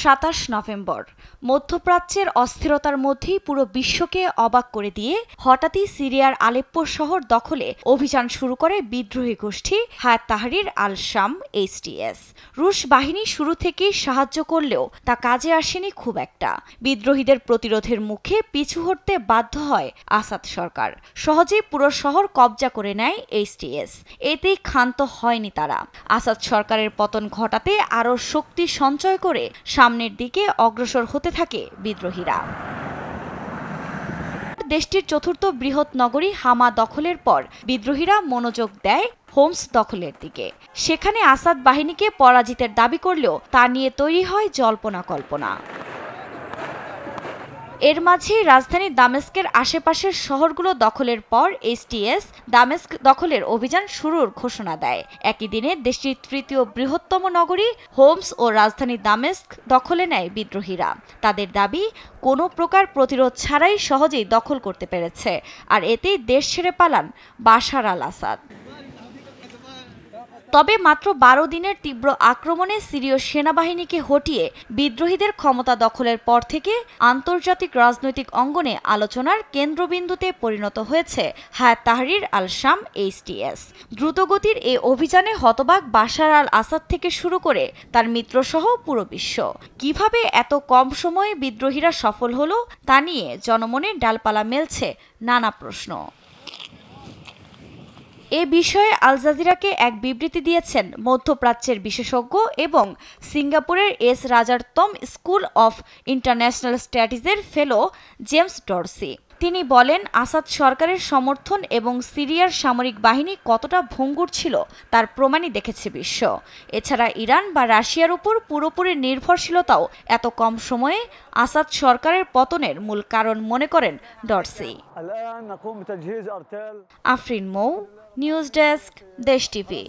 27 November মধ্যপ্রাচ্যের অস্থিরতার মধ্যেই পুরো বিশ্বকে অবাক করে দিয়ে হঠাৎই সিরিয়ার আলেপ্পো শহর দখলে অভিযান শুরু করে বিদ্রোহী গোষ্ঠী হায়াত তাহরির আল শাম HTS। রুশ বাহিনী শুরু থেকেই সাহায্য করলেও তা কাজে আসেনি খুব একটা। বিদ্রোহীদের প্রতিরোধের মুখে পিছু হটতে বাধ্য হয় আসাদ সরকার। সহজেই পুরো শহর কবজা করে নেয় HTS। এতেই ক্ষান্ত হয়নি তারা। আসাদ সরকারের পতন ঘটাতে আরও শক্তি সঞ্চয় করে সামনের দিকে অগ্রসর হতে থাকে বিদ্রোহীরা। দেশটির চতুর্থ বৃহৎ নগরী হামা দখলের পর বিদ্রোহীরা মনোযোগ দেয় হোমস দখলের দিকে। সেখানে আসাদ বাহিনীকে পরাজিতের দাবি করলেও তা নিয়ে তৈরি হয় জল্পনা কল্পনা। এর মাঝে রাজধানী দামেস্কের আশেপাশের শহরগুলো দখলের পর HTS দামেস্ক দখলের অভিযান শুরুর ঘোষণা দেয়। একই দিনে দেশটির তৃতীয় বৃহত্তম নগরী হোমস ও রাজধানী দামেস্ক দখলে নেয় বিদ্রোহীরা। তাদের দাবি, কোনো প্রকার প্রতিরোধ ছাড়াই সহজেই দখল করতে পেরেছে, আর এতেই দেশ ছেড়ে পালান বাশার আল আসাদ। তবে মাত্র 12 দিনের তীব্র আক্রমণে সিরীয় সেনাবাহিনীকে হটিয়ে বিদ্রোহীদের ক্ষমতা দখলের পর থেকে আন্তর্জাতিক রাজনৈতিক অঙ্গনে আলোচনার কেন্দ্রবিন্দুতে পরিণত হয়েছে হায়াত তাহরির আল শাম HTS। দ্রুতগতির এই অভিযানে হতবাক বাশার আল আসাদ থেকে শুরু করে তার মিত্রসহ পুরো বিশ্ব। কিভাবে এত কম সময়ে বিদ্রোহীরা সফল হলো তা নিয়ে জনমনে ডালপালা মেলছে নানা প্রশ্ন। এ বিষয়ে আল জাজিরাকে এক বিবৃতি দিয়েছেন মধ্যপ্রাচ্যের বিশেষজ্ঞ এবং সিঙ্গাপুরের S Rajaratnam school of international স্টাডিজের ফেলো জেমস ডরসি। তিনি বলেন, আসাদ সরকারের সমর্থন এবং সিরিয়ার সামরিক বাহিনী কতটা ভঙ্গুর ছিল তার প্রমাণই দেখেছে বিশ্ব। এছাড়া ইরান বা রাশিয়ার উপর পুরোপুরি নির্ভরশীলতাও এত কম সময়ে আসাদ সরকারের পতনের মূল কারণ মনে করেন ডরসি। আফরিন মৌ, নিউজ ডেস্ক, দেশ টিভি।